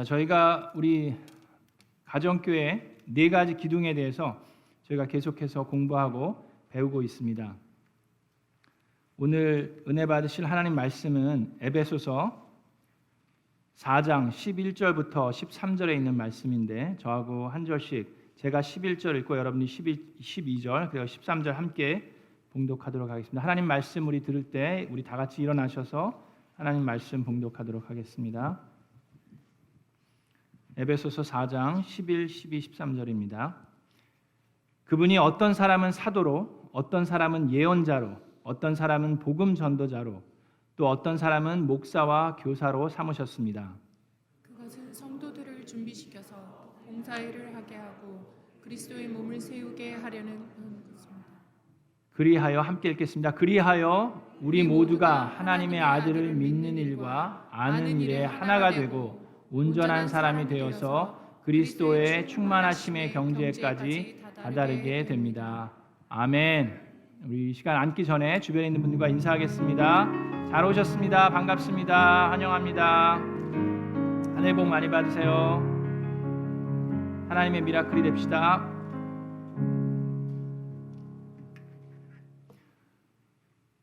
저희가 우리 가정교회 네 가지 기둥에 대해서 저희가 계속해서 공부하고 배우고 있습니다. 오늘 은혜 받으실 하나님 말씀은 에베소서 4장 11절부터 13절에 있는 말씀인데 저하고 한 절씩 제가 11절 읽고 여러분이 12절 그리고 13절 함께 봉독하도록 하겠습니다. 하나님 말씀 우리 들을 때 우리 다 같이 일어나셔서 하나님 말씀 봉독하도록 하겠습니다. 에베소서 4장 11, 12, 13절입니다. 그분이 어떤 사람은 사도로, 어떤 사람은 예언자로, 어떤 사람은 복음 전도자로, 또 어떤 사람은 목사와 교사로 삼으셨습니다. 그것은 성도들을 준비시켜서 봉사일을 하게 하고 그리스도의 몸을 세우게 하려는 것입니다. 그리하여 함께 읽겠습니다. 그리하여 우리 모두가 하나님의 아들을 믿는 일과 아는 일에 하나가 되고 온전한 사람이 되어서 그리스도의 충만하심의 경지에까지 다다르게 됩니다. 아멘. 우리 이 시간 앉기 전에 주변에 있는 분들과 인사하겠습니다. 잘 오셨습니다. 반갑습니다. 환영합니다. 하늘 복 많이 받으세요. 하나님의 미라클이 됩시다.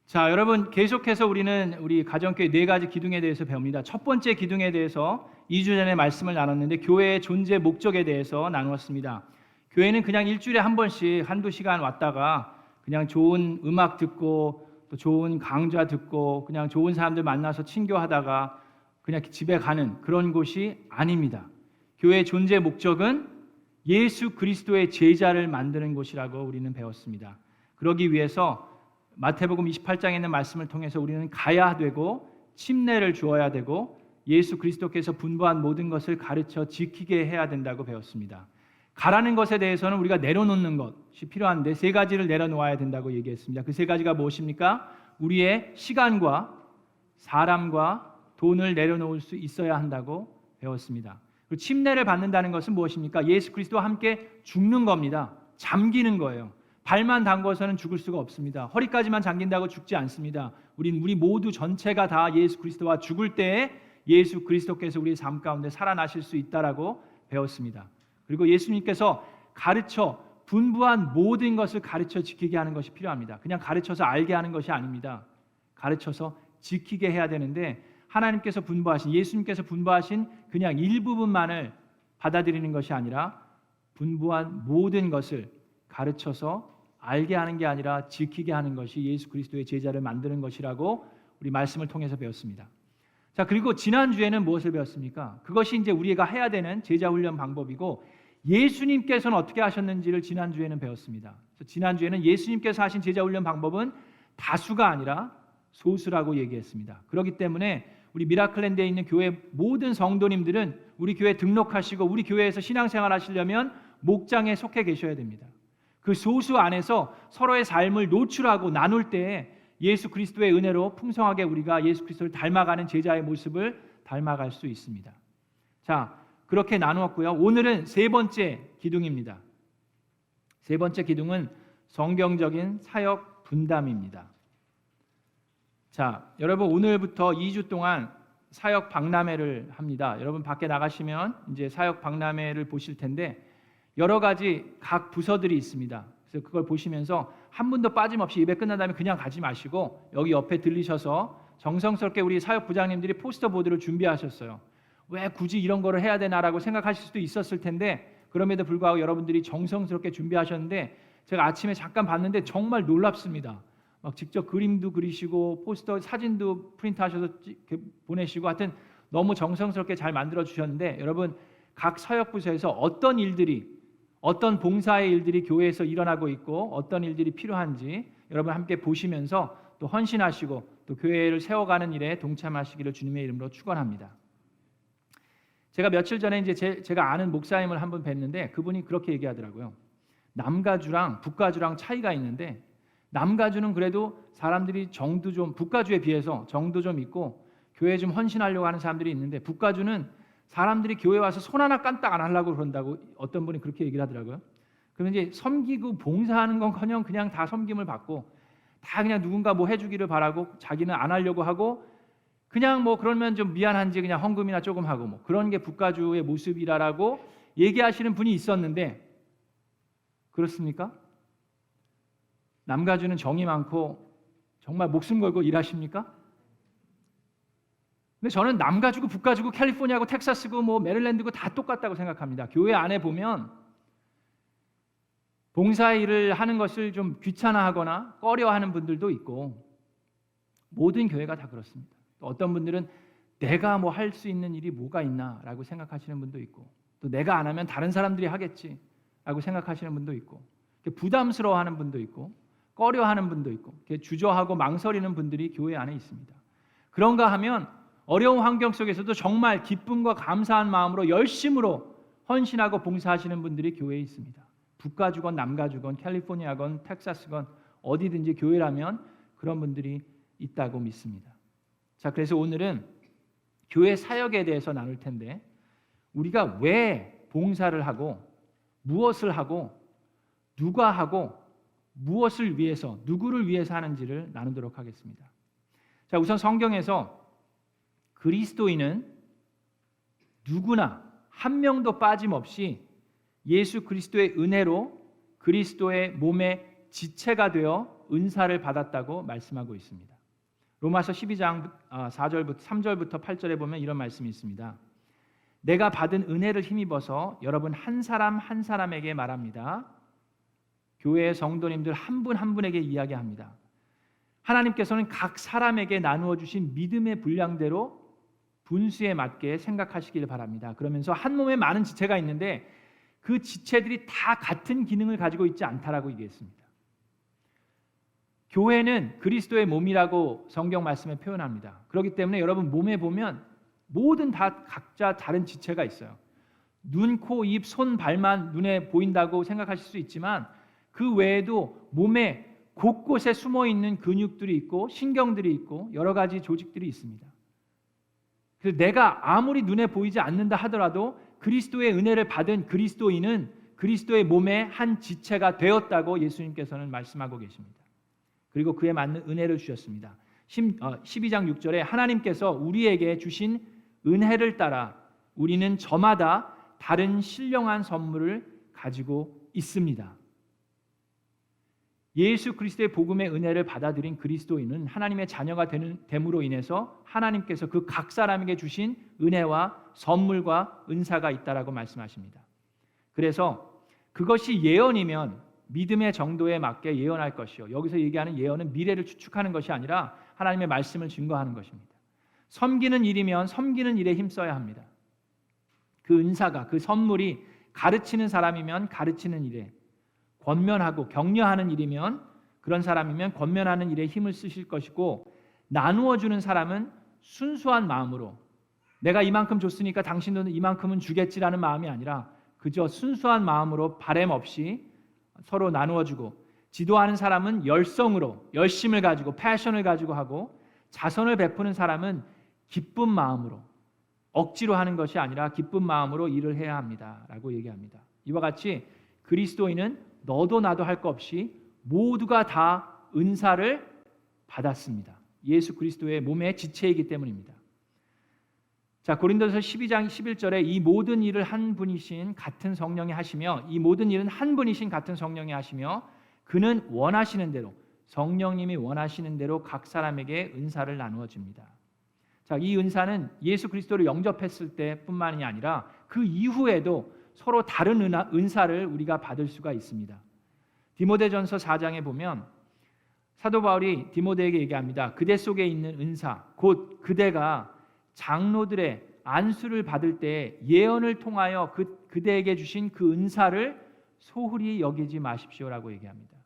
자, 여러분 계속해서 우리는 우리 가정교회 네 가지 기둥에 대해서 배웁니다. 첫 번째 기둥에 대해서 2주 전에 말씀을 나눴는데 교회의 존재 목적에 대해서 나누었습니다. 교회는 그냥 일주일에 한 번씩 한두 시간 왔다가 그냥 좋은 음악 듣고 또 좋은 강좌 듣고 그냥 좋은 사람들 만나서 친교하다가 그냥 집에 가는 그런 곳이 아닙니다. 교회의 존재 목적은 예수 그리스도의 제자를 만드는 곳이라고 우리는 배웠습니다. 그러기 위해서 마태복음 28장에 있는 말씀을 통해서 우리는 가야 되고 침례를 주어야 되고 예수 그리스도께서 분부한 모든 것을 가르쳐 지키게 해야 된다고 배웠습니다. 가라는 것에 대해서는 우리가 내려놓는 것이 필요한데 세 가지를 내려놓아야 된다고 얘기했습니다. 그 세 가지가 무엇입니까? 우리의 시간과 사람과 돈을 내려놓을 수 있어야 한다고 배웠습니다. 그리고 침례를 받는다는 것은 무엇입니까? 예수 그리스도와 함께 죽는 겁니다. 잠기는 거예요. 발만 담궈서는 죽을 수가 없습니다. 허리까지만 잠긴다고 죽지 않습니다. 우리 모두 전체가 다 예수 그리스도와 죽을 때에 예수 그리스도께서 우리의 삶 가운데 살아나실 수 있다라고 배웠습니다. 그리고 예수님께서 가르쳐 분부한 모든 것을 가르쳐 지키게 하는 것이 필요합니다. 그냥 가르쳐서 알게 하는 것이 아닙니다. 가르쳐서 지키게 해야 되는데 하나님께서 분부하신 예수님께서 분부하신 그냥 일부분만을 받아들이는 것이 아니라 분부한 모든 것을 가르쳐서 알게 하는 게 아니라 지키게 하는 것이 예수 그리스도의 제자를 만드는 것이라고 우리 말씀을 통해서 배웠습니다. 자, 그리고 지난주에는 무엇을 배웠습니까? 그것이 이제 우리가 해야 되는 제자 훈련 방법이고 예수님께서는 어떻게 하셨는지를 지난주에는 배웠습니다. 그래서 지난주에는 예수님께서 하신 제자 훈련 방법은 다수가 아니라 소수라고 얘기했습니다. 그렇기 때문에 우리 미라클랜드에 있는 교회 모든 성도님들은 우리 교회 등록하시고 우리 교회에서 신앙생활 하시려면 목장에 속해 계셔야 됩니다. 그 소수 안에서 서로의 삶을 노출하고 나눌 때에 예수 그리스도의 은혜로 풍성하게 우리가 예수 그리스도를 닮아가는 제자의 모습을 닮아갈 수 있습니다. 자, 그렇게 나누었고요. 오늘은 세 번째 기둥입니다. 세 번째 기둥은 성경적인 사역 분담입니다. 자, 여러분 오늘부터 2주 동안 사역 박람회를 합니다. 여러분 밖에 나가시면 이제 사역 박람회를 보실 텐데 여러 가지 각 부서들이 있습니다. 그래서 그걸 보시면서 한 분도 빠짐없이 예배 끝난 다음에 그냥 가지 마시고 여기 옆에 들리셔서 정성스럽게 우리 사역 부장님들이 포스터 보드를 준비하셨어요. 왜 굳이 이런 거를 해야 되나라고 생각하실 수도 있었을 텐데 그럼에도 불구하고 여러분들이 정성스럽게 준비하셨는데 제가 아침에 잠깐 봤는데 정말 놀랍습니다. 막 직접 그림도 그리시고 포스터 사진도 프린트하셔서 보내시고 하여튼 너무 정성스럽게 잘 만들어 주셨는데 여러분 각 사역부서에서 어떤 일들이 어떤 봉사의 일들이 교회에서 일어나고 있고 어떤 일들이 필요한지 여러분 함께 보시면서 또 헌신하시고 또 교회를 세워가는 일에 동참하시기를 주님의 이름으로 축원합니다. 제가 며칠 전에 이제 제가 아는 목사님을 한번 뵀는데 그분이 그렇게 얘기하더라고요. 남가주랑 북가주랑 차이가 있는데 남가주는 그래도 사람들이 정도 좀 북가주에 비해서 정도 좀 있고 교회에 좀 헌신하려고 하는 사람들이 있는데 북가주는 사람들이 교회 와서 손 하나 깐딱 안 하려고 그런다고 어떤 분이 그렇게 얘기를 하더라고요. 그러면 이제 섬기고 봉사하는 건커녕 그냥 다 섬김을 받고 다 그냥 누군가 뭐 해주기를 바라고 자기는 안 하려고 하고 그냥 뭐 그러면 좀 미안한지 그냥 헌금이나 조금 하고 뭐 그런 게 북가주의 모습이라고 얘기하시는 분이 있었는데 그렇습니까? 남가주는 정이 많고 정말 목숨 걸고 일하십니까? 근데 저는 남가주고 북가주고 캘리포니아고 텍사스고 뭐 메릴랜드고 다 똑같다고 생각합니다. 교회 안에 보면 봉사 일을 하는 것을 좀 귀찮아하거나 꺼려하는 분들도 있고 모든 교회가 다 그렇습니다. 또 어떤 분들은 내가 뭐 할 수 있는 일이 뭐가 있나라고 생각하시는 분도 있고 또 내가 안 하면 다른 사람들이 하겠지라고 생각하시는 분도 있고 부담스러워하는 분도 있고 꺼려하는 분도 있고 주저하고 망설이는 분들이 교회 안에 있습니다. 그런가 하면 어려운 환경 속에서도 정말 기쁨과 감사한 마음으로 열심으로 헌신하고 봉사하시는 분들이 교회에 있습니다. 북가주건 남가주건 캘리포니아건 텍사스건 어디든지 교회라면 그런 분들이 있다고 믿습니다. 자, 그래서 오늘은 교회 사역에 대해서 나눌 텐데 우리가 왜 봉사를 하고 무엇을 하고 누가 하고 무엇을 위해서 누구를 위해서 하는지를 나누도록 하겠습니다. 자, 우선 성경에서 그리스도인은 누구나 한 명도 빠짐없이 예수 그리스도의 은혜로 그리스도의 몸의 지체가 되어 은사를 받았다고 말씀하고 있습니다. 로마서 12장 3절부터 8절에 보면 이런 말씀이 있습니다. 내가 받은 은혜를 힘입어서 여러분 한 사람 한 사람에게 말합니다. 교회의 성도님들 한 분 한 분에게 이야기합니다. 하나님께서는 각 사람에게 나누어 주신 믿음의 분량대로 분수에 맞게 생각하시길 바랍니다. 그러면서 한 몸에 많은 지체가 있는데 그 지체들이 다 같은 기능을 가지고 있지 않다라고 얘기했습니다. 교회는 그리스도의 몸이라고 성경 말씀에 표현합니다. 그렇기 때문에 여러분 몸에 보면 모든 다 각자 다른 지체가 있어요. 눈, 코, 입, 손, 발만 눈에 보인다고 생각하실 수 있지만 그 외에도 몸에 곳곳에 숨어 있는 근육들이 있고 신경들이 있고 여러 가지 조직들이 있습니다. 그래서 내가 아무리 눈에 보이지 않는다 하더라도 그리스도의 은혜를 받은 그리스도인은 그리스도의 몸의 한 지체가 되었다고 예수님께서는 말씀하고 계십니다. 그리고 그에 맞는 은혜를 주셨습니다. 12장 6절에 하나님께서 우리에게 주신 은혜를 따라 우리는 저마다 다른 신령한 선물을 가지고 있습니다. 예수 그리스도의 복음의 은혜를 받아들인 그리스도인은 하나님의 자녀가 됨으로 인해서 하나님께서 그 각 사람에게 주신 은혜와 선물과 은사가 있다라고 말씀하십니다. 그래서 그것이 예언이면 믿음의 정도에 맞게 예언할 것이요. 여기서 얘기하는 예언은 미래를 추측하는 것이 아니라 하나님의 말씀을 증거하는 것입니다. 섬기는 일이면 섬기는 일에 힘써야 합니다. 그 은사가 그 선물이 가르치는 사람이면 가르치는 일에 권면하고 격려하는 일이면 그런 사람이면 권면하는 일에 힘을 쓰실 것이고 나누어 주는 사람은 순수한 마음으로 내가 이만큼 줬으니까 당신도 이만큼은 주겠지라는 마음이 아니라 그저 순수한 마음으로 바램 없이 서로 나누어 주고 지도하는 사람은 열성으로 열심을 가지고 패션을 가지고 하고 자선을 베푸는 사람은 기쁜 마음으로 억지로 하는 것이 아니라 기쁜 마음으로 일을 해야 합니다라고 얘기합니다. 이와 같이 그리스도인은 너도 나도 할 것 없이 모두가 다 은사를 받았습니다. 예수 그리스도의 몸의 지체이기 때문입니다. 자, 고린도서 12장 11절에 이 모든 일을 한 분이신 같은 성령이 하시며 이 모든 일은 한 분이신 같은 성령이 하시며 그는 원하시는 대로 성령님이 원하시는 대로 각 사람에게 은사를 나누어 줍니다. 자, 이 은사는 예수 그리스도를 영접했을 때뿐만이 아니라 그 이후에도 서로 다른 은사를 우리가 받을 수가 있습니다. 디모데전서 4장에 보면 사도 바울이 디모데에게 얘기합니다. 그대 속에 있는 은사 곧 그대가 장로들의 안수를 받을 때 예언을 통하여 그대에게 주신 그 은사를 소홀히 여기지 마십시오라고 얘기합니다.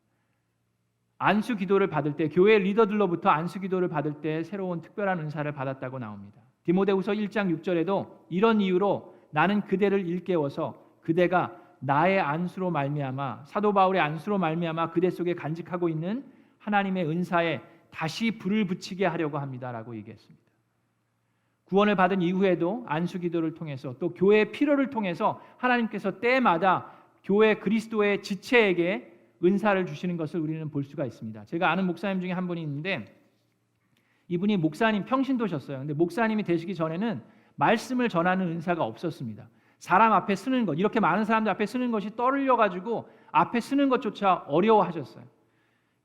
안수 기도를 받을 때 교회 리더들로부터 안수 기도를 받을 때 새로운 특별한 은사를 받았다고 나옵니다. 디모데후서 1장 6절에도 이런 이유로 나는 그대를 일깨워서 그대가 나의 안수로 말미암아 사도 바울의 안수로 말미암아 그대 속에 간직하고 있는 하나님의 은사에 다시 불을 붙이게 하려고 합니다라고 얘기했습니다. 구원을 받은 이후에도 안수 기도를 통해서 또 교회의 필요를 통해서 하나님께서 때마다 교회 그리스도의 지체에게 은사를 주시는 것을 우리는 볼 수가 있습니다. 제가 아는 목사님 중에 한 분이 있는데 이분이 목사님 평신도셨어요. 근데 목사님이 되시기 전에는 말씀을 전하는 은사가 없었습니다. 사람 앞에 쓰는 것, 이렇게 많은 사람들 앞에 쓰는 것이 떠올려 가지고 앞에 쓰는 것조차 어려워하셨어요.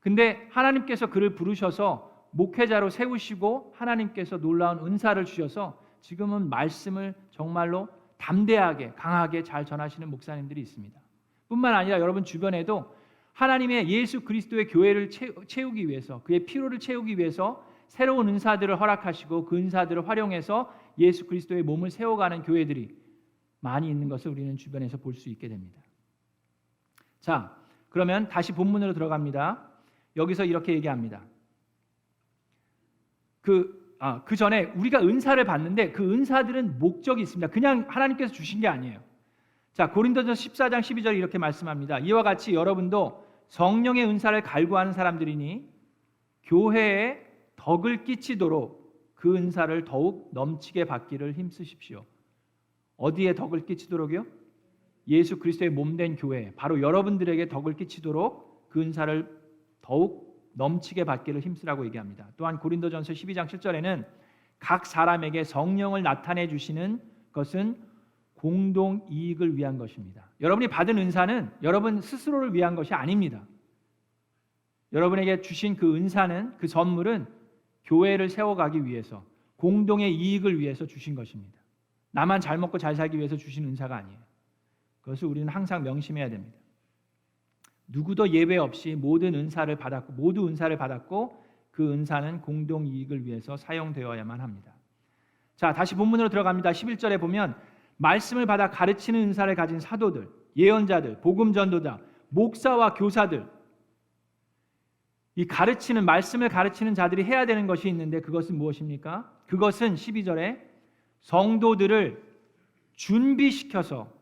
근데 하나님께서 그를 부르셔서 목회자로 세우시고 하나님께서 놀라운 은사를 주셔서 지금은 말씀을 정말로 담대하게 강하게 잘 전하시는 목사님들이 있습니다. 뿐만 아니라 여러분 주변에도 하나님의 예수 그리스도의 교회를 채우기 위해서, 그의 피로를 채우기 위해서 새로운 은사들을 허락하시고 그 은사들을 활용해서 예수 그리스도의 몸을 세워가는 교회들이 많이 있는 것을 우리는 주변에서 볼 수 있게 됩니다. 자, 그러면 다시 본문으로 들어갑니다. 여기서 이렇게 얘기합니다. 그 전에 우리가 은사를 받는데 그 은사들은 목적이 있습니다. 그냥 하나님께서 주신 게 아니에요. 자, 고린도전서 14장 12절에 이렇게 말씀합니다. 이와 같이 여러분도 성령의 은사를 갈구하는 사람들이니 교회에 덕을 끼치도록 그 은사를 더욱 넘치게 받기를 힘쓰십시오. 어디에 덕을 끼치도록요? 예수 그리스도의 몸된 교회, 바로 여러분들에게 덕을 끼치도록 그 은사를 더욱 넘치게 받기를 힘쓰라고 얘기합니다. 또한 고린도전서 12장 7절에는 각 사람에게 성령을 나타내 주시는 것은 공동 이익을 위한 것입니다. 여러분이 받은 은사는 여러분 스스로를 위한 것이 아닙니다. 여러분에게 주신 그 은사는, 그 선물은 교회를 세워가기 위해서, 공동의 이익을 위해서 주신 것입니다. 나만 잘 먹고 잘 살기 위해서 주신 은사가 아니에요. 그것을 우리는 항상 명심해야 됩니다. 누구도 예외 없이 모두 은사를 받았고 그 은사는 공동 이익을 위해서 사용되어야만 합니다. 자, 다시 본문으로 들어갑니다. 11절에 보면 말씀을 받아 가르치는 은사를 가진 사도들, 예언자들, 복음 전도자, 목사와 교사들, 이 가르치는, 말씀을 가르치는 자들이 해야 되는 것이 있는데 그것은 무엇입니까? 그것은 12절에 성도들을 준비시켜서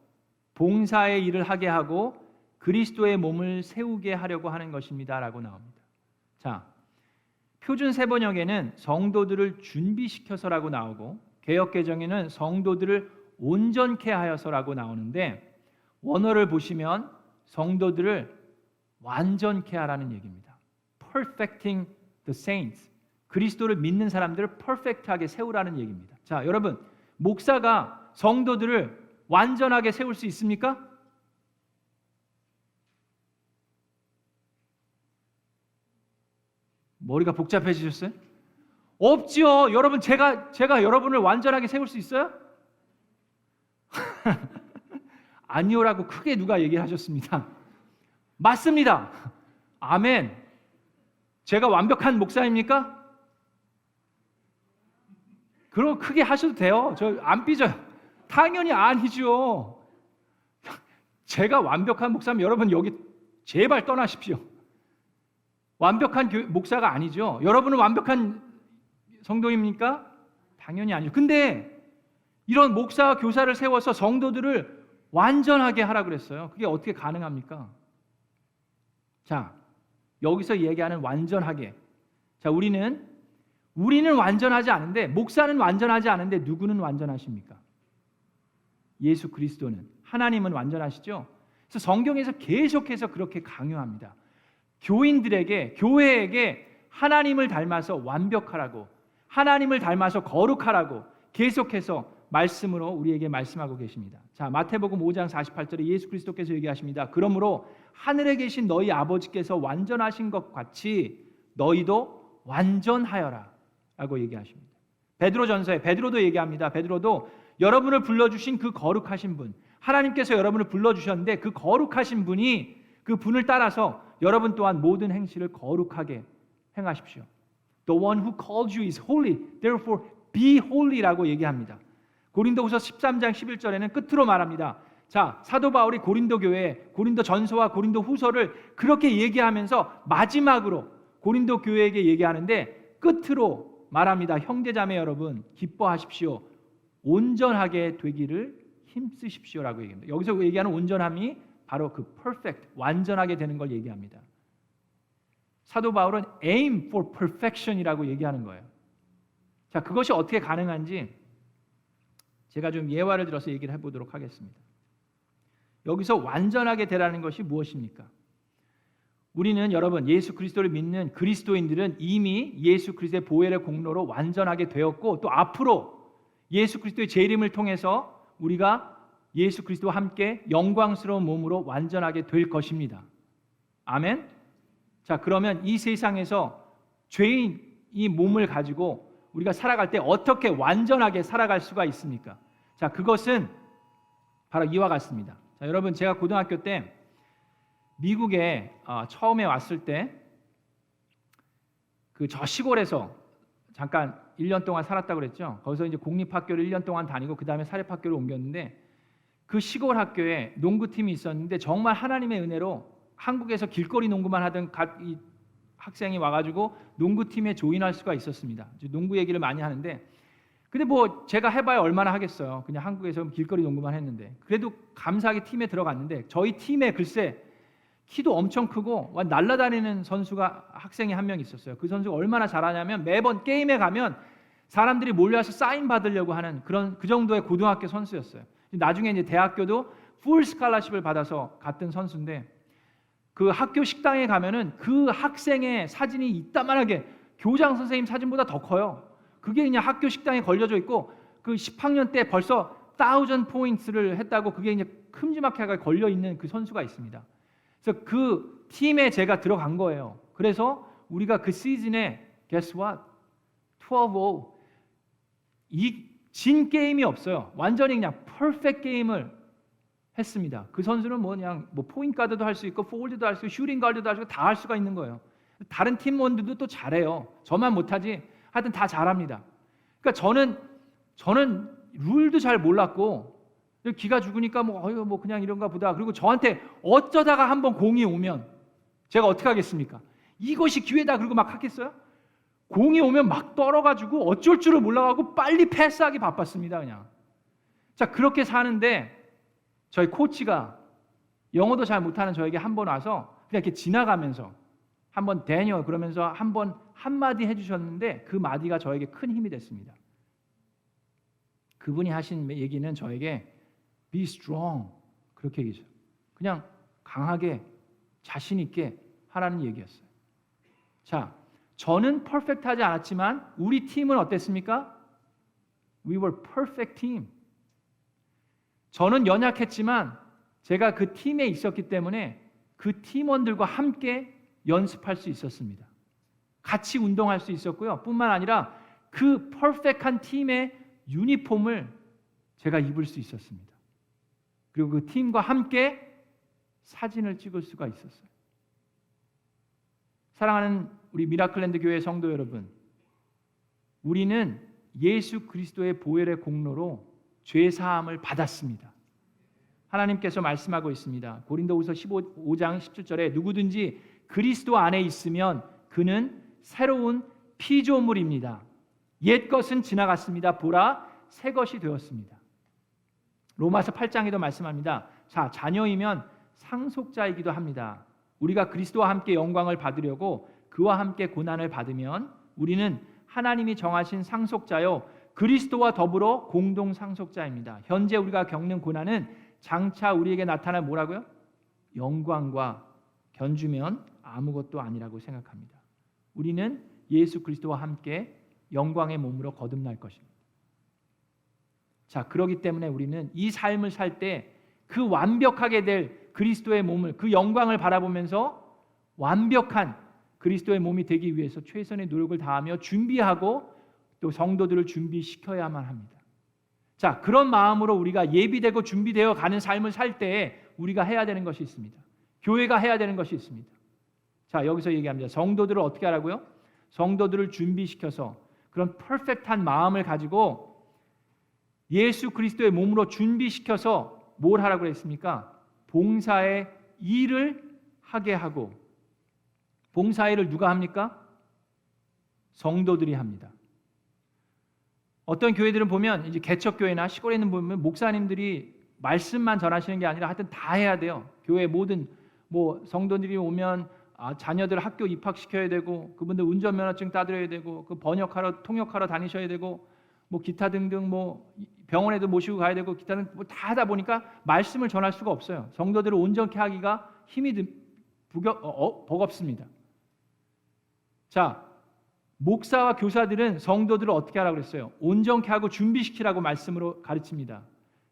봉사의 일을 하게 하고 그리스도의 몸을 세우게 하려고 하는 것입니다라고 나옵니다. 자, 표준 세번역에는 성도들을 준비시켜서라고 나오고 개역개정에는 성도들을 온전케 하여서라고 나오는데 원어를 보시면 성도들을 완전케 하라는 얘기입니다. Perfecting the saints. 그리스도를 믿는 사람들을 퍼펙트하게 세우라는 얘기입니다. 자, 여러분, 목사가 성도들을 완전하게 세울 수 있습니까? 머리가 복잡해지셨어요? 없지요. 여러분, 제가 여러분을 완전하게 세울 수 있어요? 아니요라고 크게 누가 얘기를 하셨습니다. 맞습니다. 아멘. 제가 완벽한 목사입니까? 그럼 크게 하셔도 돼요. 저 안 삐져요. 당연히 아니죠. 제가 완벽한 목사면 여러분 여기 제발 떠나십시오. 완벽한 목사가 아니죠. 여러분은 완벽한 성도입니까? 당연히 아니죠. 근데 이런 목사와 교사를 세워서 성도들을 완전하게 하라 그랬어요. 그게 어떻게 가능합니까? 자, 여기서 얘기하는 완전하게. 자, 우리는 완전하지 않은데, 목사는 완전하지 않은데 누구는 완전하십니까? 예수 그리스도는, 하나님은 완전하시죠? 그래서 성경에서 계속해서 그렇게 강요합니다. 교인들에게, 교회에게 하나님을 닮아서 완벽하라고, 하나님을 닮아서 거룩하라고 계속해서 말씀으로 우리에게 말씀하고 계십니다. 자, 마태복음 5장 48절에 예수 그리스도께서 얘기하십니다. 그러므로 하늘에 계신 너희 아버지께서 완전하신 것 같이 너희도 완전하여라 라고 얘기하십니다. 베드로전서에 베드로도 얘기합니다. 베드로도 여러분을 불러주신 그 거룩하신 분, 하나님께서 여러분을 불러주셨는데 그 거룩하신 분이, 그 분을 따라서 여러분 또한 모든 행실을 거룩하게 행하십시오. The one who called you is holy, therefore be holy라고 얘기합니다. 고린도후서 13장 11절에는 끝으로 말합니다. 자, 사도 바울이 고린도 교회, 고린도 전서와 고린도 후서를 그렇게 얘기하면서 마지막으로 고린도 교회에게 얘기하는데 끝으로 말합니다. 형제자매 여러분, 기뻐하십시오. 온전하게 되기를 힘쓰십시오라고 얘기합니다. 여기서 얘기하는 온전함이 바로 그 perfect, 완전하게 되는 걸 얘기합니다. 사도 바울은 aim for perfection이라고 얘기하는 거예요. 자, 그것이 어떻게 가능한지 제가 좀 예화를 들어서 얘기를 해보도록 하겠습니다. 여기서 완전하게 되라는 것이 무엇입니까? 우리는 여러분 예수 그리스도를 믿는 그리스도인들은 이미 예수 그리스도의 보혈의 공로로 완전하게 되었고 또 앞으로 예수 그리스도의 재림을 통해서 우리가 예수 그리스도와 함께 영광스러운 몸으로 완전하게 될 것입니다. 아멘. 자, 그러면 이 세상에서 죄인 이 몸을 가지고 우리가 살아갈 때 어떻게 완전하게 살아갈 수가 있습니까? 자, 그것은 바로 이와 같습니다. 자, 여러분 제가 고등학교 때 미국에 처음에 왔을 때 그 저 시골에서 잠깐 1년 동안 살았다고 그랬죠. 거기서 이제 공립학교를 1년 동안 다니고 그 다음에 사립학교를 옮겼는데 그 시골 학교에 농구팀이 있었는데 정말 하나님의 은혜로 한국에서 길거리 농구만 하던 이 학생이 와가지고 농구팀에 조인할 수가 있었습니다. 농구 얘기를 많이 하는데 근데 뭐 제가 해봐야 얼마나 하겠어요. 그냥 한국에서 길거리 농구만 했는데 그래도 감사하게 팀에 들어갔는데 저희 팀에 글쎄 키도 엄청 크고 날아다니는 선수가 학생이 한 명 있었어요. 그 선수가 얼마나 잘하냐면 매번 게임에 가면 사람들이 몰려와서 사인 받으려고 하는 그 정도의 고등학교 선수였어요. 나중에 이제 대학교도 풀 스칼라십을 받아서 갔던 선수인데 그 학교 식당에 가면은 그 학생의 사진이 이따만하게 교장 선생님 사진보다 더 커요. 그게 그냥 학교 식당에 걸려져 있고 그 10학년 때 벌써 1000 포인트를 했다고 그게 이제 큼지막하게 걸려 있는 그 선수가 있습니다. 그래서 그 팀에 제가 들어간 거예요. 그래서 우리가 그 시즌에 guess what? 12-0 진 게임이 없어요. 완전히 그냥 퍼펙트 게임을 했습니다. 그 선수는 뭐 그냥 뭐 포인트 가드도 할 수 있고 포홀드도 할 수 있고 슈팅 가드도 할 수 있고 다 할 수가 있는 거예요. 다른 팀원들도 또 잘해요. 저만 못하지. 하여튼 다 잘합니다. 그러니까 저는 룰도 잘 몰랐고 기가 죽으니까 뭐 그냥 이런가 보다. 그리고 저한테 어쩌다가 한번 공이 오면 제가 어떻게 하겠습니까? 이것이 기회다 그러고 막 하겠어요? 공이 오면 막 떨어가지고 어쩔 줄을 몰라가고 빨리 패스하기 바빴습니다. 그냥. 자, 그렇게 사는데 저희 코치가 영어도 잘 못하는 저에게 한 번 와서 그냥 이렇게 지나가면서 한번 데니얼 그러면서 한번 한마디 해주셨는데 그 마디가 저에게 큰 힘이 됐습니다. 그분이 하신 얘기는 저에게 Be strong 그렇게 얘기했어요. 그냥 강하게 자신 있게 하라는 얘기였어요. 자, 저는 퍼펙트하지 않았지만 우리 팀은 어땠습니까? We were perfect team. 저는 연약했지만 제가 그 팀에 있었기 때문에 그 팀원들과 함께 연습할 수 있었습니다. 같이 운동할 수 있었고요. 뿐만 아니라 그 퍼펙트한 팀의 유니폼을 제가 입을 수 있었습니다. 그리고 그 팀과 함께 사진을 찍을 수가 있었어요. 사랑하는 우리 미라클랜드 교회 성도 여러분, 우리는 예수 그리스도의 보혈의 공로로 죄 사함을 받았습니다. 하나님께서 말씀하고 있습니다. 고린도후서 15장 17절에 누구든지 그리스도 안에 있으면 그는 새로운 피조물입니다. 옛 것은 지나갔습니다. 보라 새 것이 되었습니다. 로마서 8장에도 말씀합니다. 자, 자녀이면 상속자이기도 합니다. 우리가 그리스도와 함께 영광을 받으려고 그와 함께 고난을 받으면 우리는 하나님이 정하신 상속자요 그리스도와 더불어 공동 상속자입니다. 현재 우리가 겪는 고난은 장차 우리에게 나타날 뭐라고요? 영광과 견주면 아무것도 아니라고 생각합니다. 우리는 예수 그리스도와 함께 영광의 몸으로 거듭날 것입니다. 자, 그렇기 때문에 우리는 이 삶을 살 때 그 완벽하게 될 그리스도의 몸을 그 영광을 바라보면서 완벽한 그리스도의 몸이 되기 위해서 최선의 노력을 다하며 준비하고 또 성도들을 준비시켜야만 합니다. 자, 그런 마음으로 우리가 예비되고 준비되어 가는 삶을 살 때에 우리가 해야 되는 것이 있습니다. 교회가 해야 되는 것이 있습니다. 자, 여기서 얘기합니다. 성도들을 어떻게 하라고요? 성도들을 준비시켜서 그런 퍼펙트한 마음을 가지고 예수 그리스도의 몸으로 준비시켜서 뭘 하라고 했습니까? 봉사의 일을 하게 하고, 봉사의 일을 누가 합니까? 성도들이 합니다. 어떤 교회들은 보면 이제 개척교회나 시골에 있는 보면 목사님들이 말씀만 전하시는 게 아니라 하여튼 다 해야 돼요. 교회 모든 뭐 성도들이 오면 자녀들 학교 입학시켜야 되고, 그분들 운전면허증 따드려야 되고, 그 번역하러 통역하러 다니셔야 되고, 뭐 기타 등등 뭐 병원에도 모시고 가야 되고 기타 등등 뭐 다 하다 보니까 말씀을 전할 수가 없어요. 성도들을 온전케 하기가 힘이 버겁습니다. 자, 목사와 교사들은 성도들을 어떻게 하라고 그랬어요? 온전케 하고 준비시키라고 말씀으로 가르칩니다.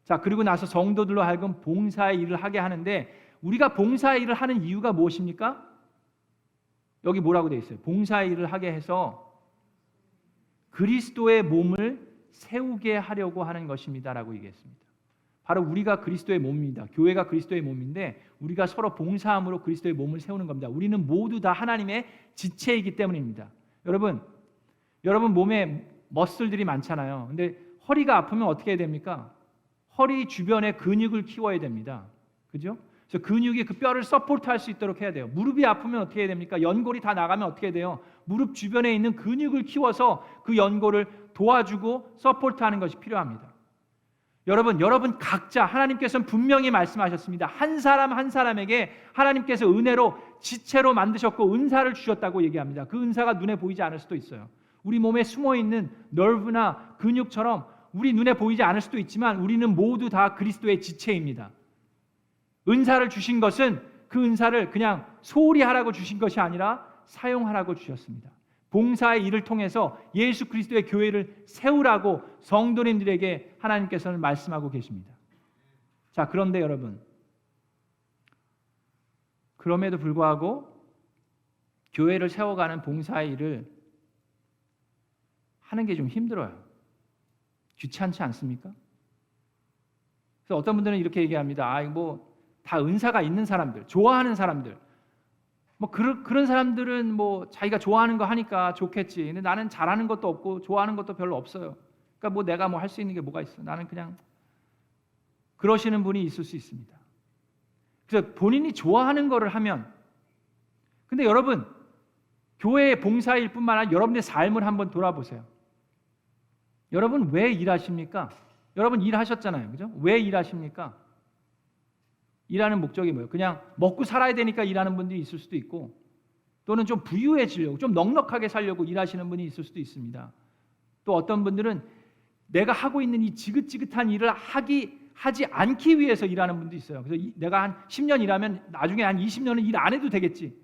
자, 그리고 나서 성도들로 하여금 봉사의 일을 하게 하는데, 우리가 봉사의 일을 하는 이유가 무엇입니까? 여기 뭐라고 되어 있어요? 봉사의 일을 하게 해서 그리스도의 몸을 세우게 하려고 하는 것입니다라고 얘기했습니다. 바로 우리가 그리스도의 몸입니다. 교회가 그리스도의 몸인데 우리가 서로 봉사함으로 그리스도의 몸을 세우는 겁니다. 우리는 모두 다 하나님의 지체이기 때문입니다. 여러분 몸에 머슬들이 많잖아요. 근데 허리가 아프면 어떻게 해야 됩니까? 허리 주변에 근육을 키워야 됩니다. 그죠? 그래서 근육이 그 뼈를 서포트할 수 있도록 해야 돼요. 무릎이 아프면 어떻게 해야 됩니까? 연골이 다 나가면 어떻게 해야 돼요? 무릎 주변에 있는 근육을 키워서 그 연골을 도와주고 서포트하는 것이 필요합니다. 여러분 각자 하나님께서는 분명히 말씀하셨습니다. 한 사람 한 사람에게 하나님께서 은혜로 지체로 만드셨고 은사를 주셨다고 얘기합니다. 그 은사가 눈에 보이지 않을 수도 있어요. 우리 몸에 숨어있는 너브나 근육처럼 우리 눈에 보이지 않을 수도 있지만 우리는 모두 다 그리스도의 지체입니다. 은사를 주신 것은 그 은사를 그냥 소홀히 하라고 주신 것이 아니라 사용하라고 주셨습니다. 봉사의 일을 통해서 예수 그리스도의 교회를 세우라고 성도님들에게 하나님께서는 말씀하고 계십니다. 자, 그런데 여러분, 그럼에도 불구하고 교회를 세워가는 봉사의 일을 하는 게 좀 힘들어요. 귀찮지 않습니까? 그래서 어떤 분들은 이렇게 얘기합니다. 뭐 다 은사가 있는 사람들, 좋아하는 사람들, 뭐 그런 사람들은 뭐 자기가 좋아하는 거 하니까 좋겠지. 근데 나는 잘하는 것도 없고 좋아하는 것도 별로 없어요. 그러니까 뭐 내가 뭐 할 수 있는 게 뭐가 있어? 나는 그냥, 그러시는 분이 있을 수 있습니다. 그래서 본인이 좋아하는 거를 하면, 근데 여러분 교회의 봉사일 뿐만 아니라 여러분의 삶을 한번 돌아보세요. 여러분 왜 일하십니까? 여러분 일하셨잖아요, 그죠? 왜 일하십니까? 일하는 목적이 뭐예요? 그냥 먹고 살아야 되니까 일하는 분들이 있을 수도 있고, 또는 좀 부유해지려고, 좀 넉넉하게 살려고 일하시는 분이 있을 수도 있습니다. 또 어떤 분들은 내가 하고 있는 이 지긋지긋한 일을 하지 않기 위해서 일하는 분도 있어요. 그래서 내가 한 10년 일하면 나중에 한 20년은 일 안 해도 되겠지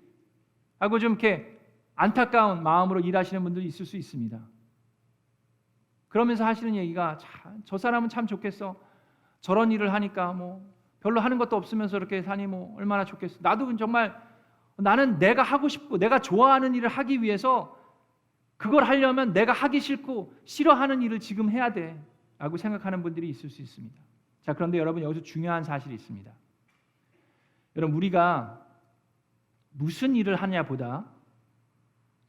하고 좀 이렇게 안타까운 마음으로 일하시는 분들이 있을 수 있습니다. 그러면서 하시는 얘기가, 저 사람은 참 좋겠어. 저런 일을 하니까 뭐 별로 하는 것도 없으면서 이렇게 사니 뭐 얼마나 좋겠어. 나도 정말, 나는 내가 하고 싶고 내가 좋아하는 일을 하기 위해서, 그걸 하려면 내가 하기 싫고 싫어하는 일을 지금 해야 돼 라고 생각하는 분들이 있을 수 있습니다. 자, 그런데 여러분 여기서 중요한 사실이 있습니다. 여러분, 우리가 무슨 일을 하느냐 보다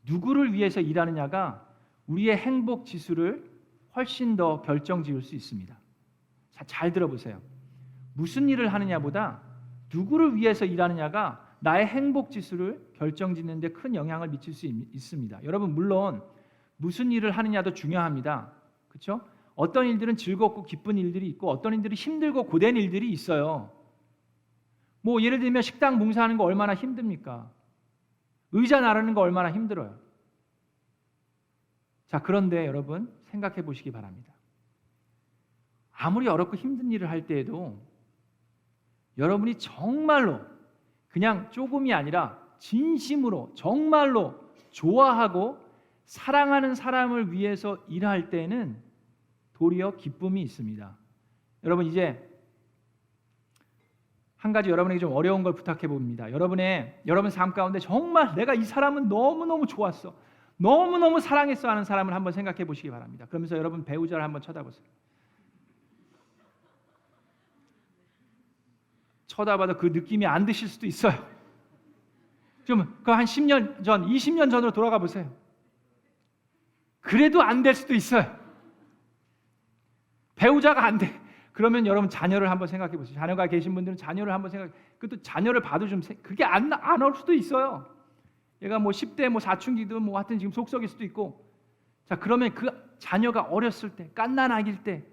누구를 위해서 일하느냐가 우리의 행복 지수를 훨씬 더 결정지을 수 있습니다. 자, 잘 들어보세요. 무슨 일을 하느냐보다 누구를 위해서 일하느냐가 나의 행복 지수를 결정짓는 데 큰 영향을 미칠 수 있습니다. 여러분, 물론 무슨 일을 하느냐도 중요합니다. 그렇죠? 어떤 일들은 즐겁고 기쁜 일들이 있고 어떤 일들이 힘들고 고된 일들이 있어요. 뭐 예를 들면 식당 봉사하는 거 얼마나 힘듭니까? 의자 나르는 거 얼마나 힘들어요. 자, 그런데 여러분 생각해 보시기 바랍니다. 아무리 어렵고 힘든 일을 할 때에도 여러분이 정말로 그냥 조금이 아니라 진심으로 정말로 좋아하고 사랑하는 사람을 위해서 일할 때는 도리어 기쁨이 있습니다. 여러분, 이제 한 가지 여러분에게 좀 어려운 걸 부탁해 봅니다. 여러분 삶 가운데 정말 내가 이 사람은 너무너무 좋았어, 너무너무 사랑했어 하는 사람을 한번 생각해 보시기 바랍니다. 그러면서 여러분 배우자를 한번 쳐다보세요. 쳐다봐도 그 느낌이 안 드실 수도 있어요. 좀 그 한 10년 전, 20년 전으로 돌아가 보세요. 그래도 안 될 수도 있어요. 배우자가 안 돼. 그러면 여러분 자녀를 한번 생각해 보세요. 자녀가 계신 분들은 자녀를 한번 그것도 자녀를 봐도 좀 그게 안 올 수도 있어요. 얘가 뭐 10대 뭐 사춘기도 뭐 하여튼 지금 속썩일 수도 있고. 자, 그러면 그 자녀가 어렸을 때, 갓난 아기일 때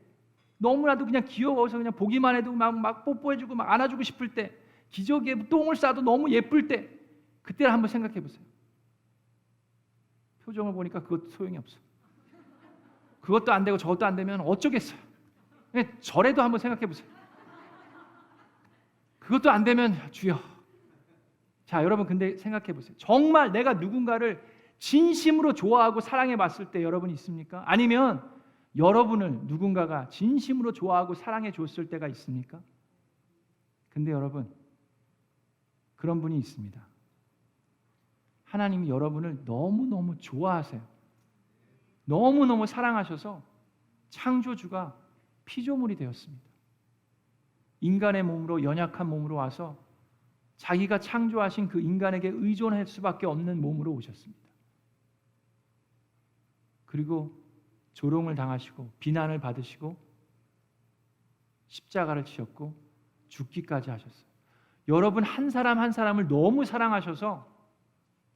너무나도 그냥 귀여워서 그냥 보기만 해도 막 뽀뽀해주고 막 안아주고 싶을 때, 기저귀에 똥을 싸도 너무 예쁠 때, 그때를 한번 생각해 보세요. 표정을 보니까 그것도 소용이 없어. 그것도 안 되고 저것도 안 되면 어쩌겠어요. 절에도 한번 생각해 보세요. 그것도 안 되면 주여 자, 여러분 근데 생각해 보세요. 정말 내가 누군가를 진심으로 좋아하고 사랑해 봤을 때 여러분 있습니까? 아니면 여러분을 누군가가 진심으로 좋아하고 사랑해 줬을 때가 있습니까? 근데 여러분 그런 분이 있습니다. 하나님이 여러분을 너무너무 좋아하세요. 너무너무 사랑하셔서 창조주가 피조물이 되었습니다. 인간의 몸으로, 연약한 몸으로 와서 자기가 창조하신 그 인간에게 의존할 수밖에 없는 몸으로 오셨습니다. 그리고 조롱을 당하시고 비난을 받으시고 십자가를 지셨고 죽기까지 하셨어요. 여러분 한 사람 한 사람을 너무 사랑하셔서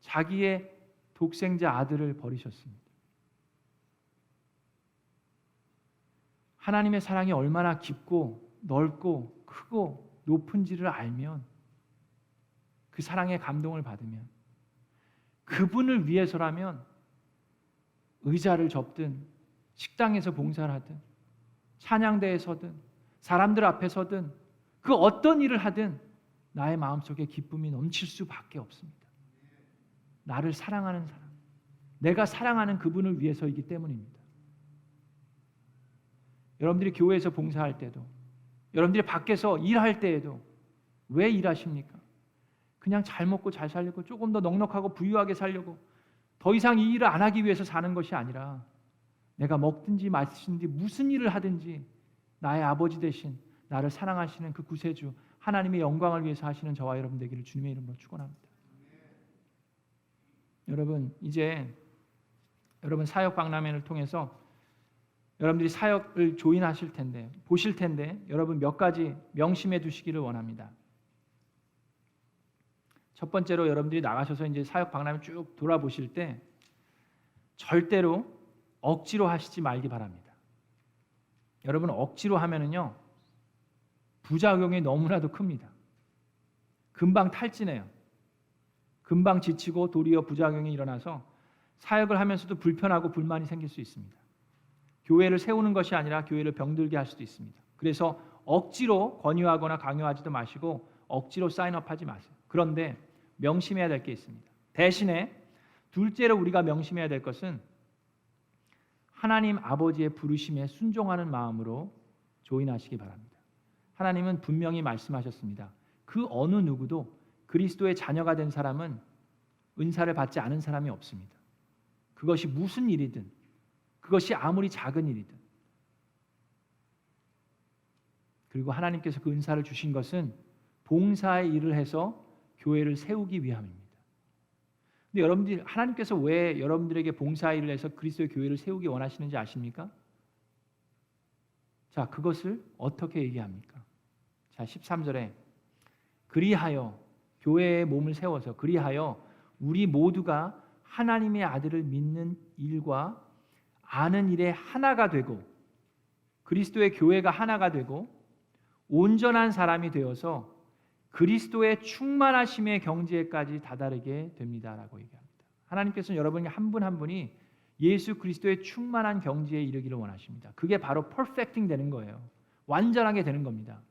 자기의 독생자 아들을 버리셨습니다. 하나님의 사랑이 얼마나 깊고 넓고 크고 높은지를 알면, 그 사랑의 감동을 받으면, 그분을 위해서라면 의자를 접든 식당에서 봉사를 하든 찬양대에 서든 사람들 앞에 서든 그 어떤 일을 하든 나의 마음속에 기쁨이 넘칠 수밖에 없습니다. 나를 사랑하는 사람, 내가 사랑하는 그분을 위해서이기 때문입니다. 여러분들이 교회에서 봉사할 때도, 여러분들이 밖에서 일할 때에도 왜 일하십니까? 그냥 잘 먹고 잘 살려고, 조금 더 넉넉하고 부유하게 살려고, 더 이상 이 일을 안 하기 위해서 사는 것이 아니라 내가 먹든지 마시든지 무슨 일을 하든지 나의 아버지 되신 나를 사랑하시는 그 구세주 하나님의 영광을 위해서 하시는 저와 여러분 되기를 주님의 이름으로 축원합니다. 여러분 이제 여러분 사역 박람회를 통해서 여러분들이 사역을 조인하실 텐데, 보실 텐데 여러분 몇 가지 명심해 두시기를 원합니다. 첫 번째로 여러분들이 나가셔서 이제 사역 박람회 쭉 돌아보실 때 절대로 억지로 하시지 말기 바랍니다. 여러분 억지로 하면은요 부작용이 너무나도 큽니다. 금방 탈진해요. 금방 지치고 도리어 부작용이 일어나서 사역을 하면서도 불편하고 불만이 생길 수 있습니다. 교회를 세우는 것이 아니라 교회를 병들게 할 수도 있습니다. 그래서 억지로 권유하거나 강요하지도 마시고 억지로 사인업하지 마세요. 그런데 명심해야 될 게 있습니다. 대신에 둘째로 우리가 명심해야 될 것은 하나님 아버지의 부르심에 순종하는 마음으로 조인하시기 바랍니다. 하나님은 분명히 말씀하셨습니다. 그 어느 누구도 그리스도의 자녀가 된 사람은 은사를 받지 않은 사람이 없습니다. 그것이 무슨 일이든, 그것이 아무리 작은 일이든. 그리고 하나님께서 그 은사를 주신 것은 봉사의 일을 해서 교회를 세우기 위함입니다. 근데 여러분들이 하나님께서 왜 여러분들에게 봉사의 일을 해서 그리스도의 교회를 세우기 원하시는지 아십니까? 자, 그것을 어떻게 얘기합니까? 자, 13절에 그리하여 교회의 몸을 세워서 그리하여 우리 모두가 하나님의 아들을 믿는 일과 아는 일에 하나가 되고 그리스도의 교회가 하나가 되고 온전한 사람이 되어서 그리스도의 충만하심의 경지에까지 다다르게 됩니다라고 얘기합니다. 하나님께서는 여러분이 한 분 한 분이 예수 그리스도의 충만한 경지에 이르기를 원하십니다. 그게 바로 퍼펙팅 되는 거예요. 완전하게 되는 겁니다.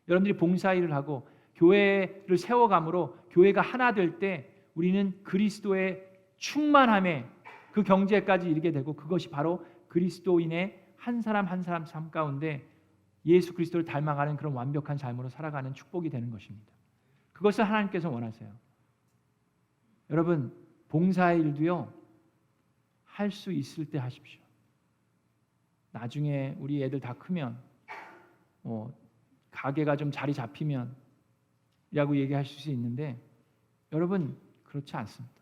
여러분들이 봉사일을 하고 교회를 세워감으로 교회가 하나 될 때 우리는 그리스도의 충만함에 그 경지에까지 이르게 되고, 그것이 바로 그리스도인의 한 사람 한 사람 삶 가운데 예수 그리스도를 닮아가는 그런 완벽한 삶으로 살아가는 축복이 되는 것입니다. 그것을 하나님께서 원하세요. 여러분 봉사의 일도요 할 수 있을 때 하십시오. 나중에 우리 애들 다 크면 가게가 좀 자리 잡히면 이라고 얘기하실 수 있는데 여러분 그렇지 않습니다.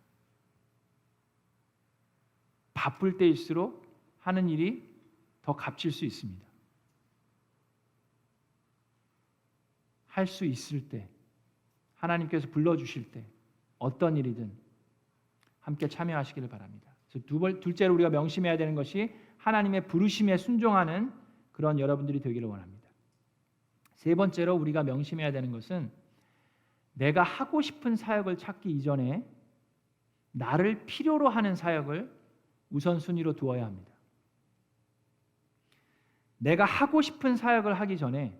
바쁠 때일수록 하는 일이 더 값질 수 있습니다. 할 수 있을 때, 하나님께서 불러주실 때 어떤 일이든 함께 참여하시기를 바랍니다. 둘째로 우리가 명심해야 되는 것이 하나님의 부르심에 순종하는 그런 여러분들이 되기를 원합니다. 세 번째로 우리가 명심해야 되는 것은 내가 하고 싶은 사역을 찾기 이전에 나를 필요로 하는 사역을 우선순위로 두어야 합니다. 내가 하고 싶은 사역을 하기 전에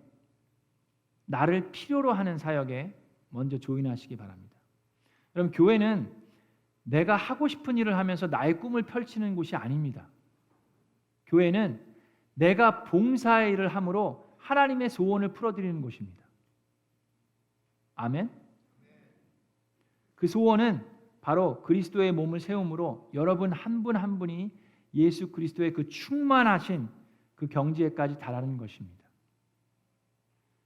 나를 필요로 하는 사역에 먼저 조인하시기 바랍니다. 여러분, 교회는 내가 하고 싶은 일을 하면서 나의 꿈을 펼치는 곳이 아닙니다. 교회는 내가 봉사의 일을 함으로 하나님의 소원을 풀어드리는 곳입니다. 아멘. 그 소원은 바로 그리스도의 몸을 세움으로 여러분 한 분 한 분이 예수 그리스도의 그 충만하신 그 경지에까지 달하는 것입니다.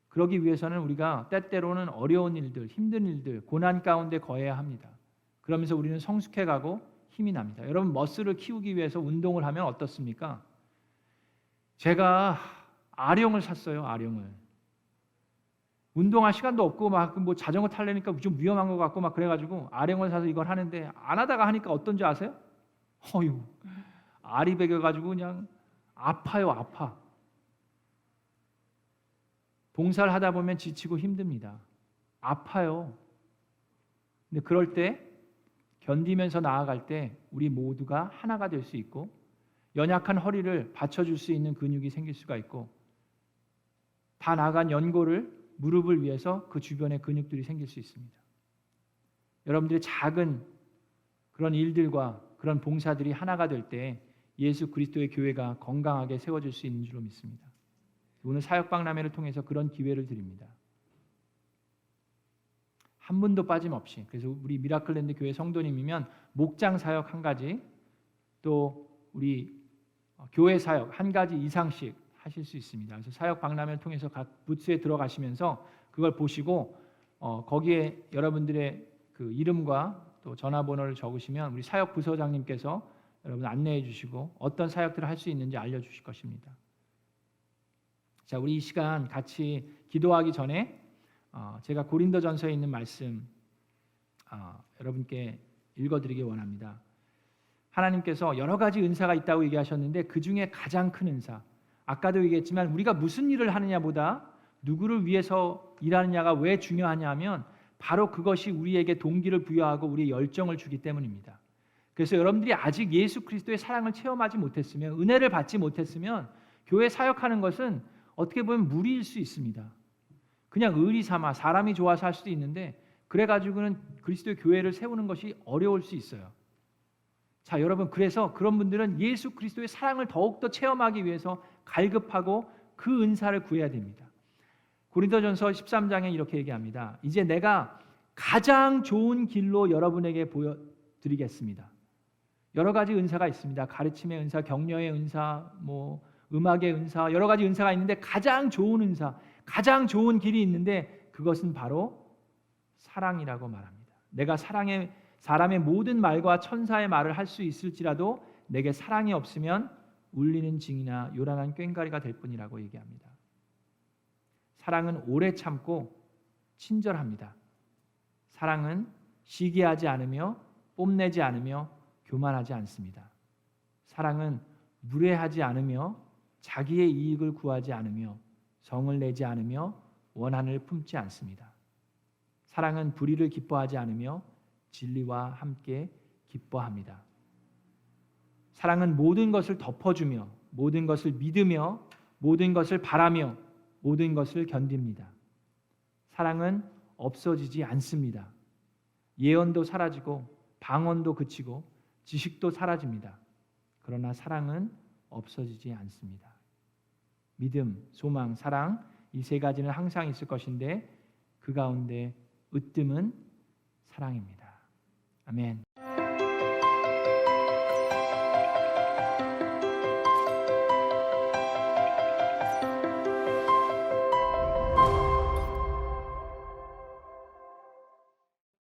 그러기 위해서는 우리가 때때로는 어려운 일들, 힘든 일들, 고난 가운데 거해야 합니다. 그러면서 우리는 성숙해가고 힘이 납니다. 여러분, 머슬을 키우기 위해서 운동을 하면 어떻습니까? 제가 아령을 샀어요. 아령을. 운동할 시간도 없고 막 뭐 자전거 타려니까 좀 위험한 것 같고 막 그래가지고 아령을 사서 이걸 하는데 안 하다가 하니까 어떤지 아세요? 어휴, 알이 배겨가지고 그냥 아파요, 아파. 봉사를 하다 보면 지치고 힘듭니다. 아파요. 근데 그럴 때 견디면서 나아갈 때 우리 모두가 하나가 될 수 있고 연약한 허리를 받쳐줄 수 있는 근육이 생길 수가 있고 다 나간 연골을 무릎을 위해서 그 주변에 근육들이 생길 수 있습니다. 여러분들의 작은 그런 일들과 그런 봉사들이 하나가 될 때 예수 그리스도의 교회가 건강하게 세워질 수 있는 줄로 믿습니다. 오늘 사역박람회를 통해서 그런 기회를 드립니다. 한 분도 빠짐없이. 그래서 우리 미라클랜드 교회 성도님이면 목장 사역 한 가지, 또 우리 교회 사역 한 가지 이상씩 하실 수 있습니다. 그래서 사역 박람회를 통해서 각 부스에 들어가시면서 그걸 보시고 거기에 여러분들의 그 이름과 또 전화번호를 적으시면 우리 사역 부서장님께서 여러분 안내해 주시고 어떤 사역들을 할 수 있는지 알려주실 것입니다. 자, 우리 이 시간 같이 기도하기 전에 제가 고린도전서에 있는 말씀 여러분께 읽어드리기 원합니다. 하나님께서 여러 가지 은사가 있다고 얘기하셨는데 그 중에 가장 큰 은사, 아까도 얘기했지만 우리가 무슨 일을 하느냐보다 누구를 위해서 일하느냐가 왜 중요하냐 하면 바로 그것이 우리에게 동기를 부여하고 우리의 열정을 주기 때문입니다. 그래서 여러분들이 아직 예수 그리스도의 사랑을 체험하지 못했으면, 은혜를 받지 못했으면 교회 사역하는 것은 어떻게 보면 무리일 수 있습니다. 그냥 의리 삼아 사람이 좋아서 할 수도 있는데 그래가지고는 그리스도의 교회를 세우는 것이 어려울 수 있어요. 자, 여러분, 그래서 그런 분들은 예수 그리스도의 사랑을 더욱더 체험하기 위해서 갈급하고 그 은사를 구해야 됩니다. 고린도전서 13장에 이렇게 얘기합니다. 이제 내가 가장 좋은 길로 여러분에게 보여드리겠습니다. 여러 가지 은사가 있습니다. 가르침의 은사, 격려의 은사, 음악의 은사, 여러 가지 은사가 있는데 가장 좋은 은사, 가장 좋은 길이 있는데 그것은 바로 사랑이라고 말합니다. 내가 사람의 모든 말과 천사의 말을 할 수 있을지라도 내게 사랑이 없으면 울리는 징이나 요란한 꽹과리가 될 뿐이라고 얘기합니다. 사랑은 오래 참고 친절합니다. 사랑은 시기하지 않으며 뽐내지 않으며 교만하지 않습니다. 사랑은 무례하지 않으며 자기의 이익을 구하지 않으며 성을 내지 않으며 원한을 품지 않습니다. 사랑은 불의를 기뻐하지 않으며 진리와 함께 기뻐합니다. 사랑은 모든 것을 덮어주며 모든 것을 믿으며 모든 것을 바라며 모든 것을 견딥니다. 사랑은 없어지지 않습니다. 예언도 사라지고 방언도 그치고 지식도 사라집니다. 그러나 사랑은 없어지지 않습니다. 믿음, 소망, 사랑, 이 세 가지는 항상 있을 것인데 그 가운데 으뜸은 사랑입니다. 아멘.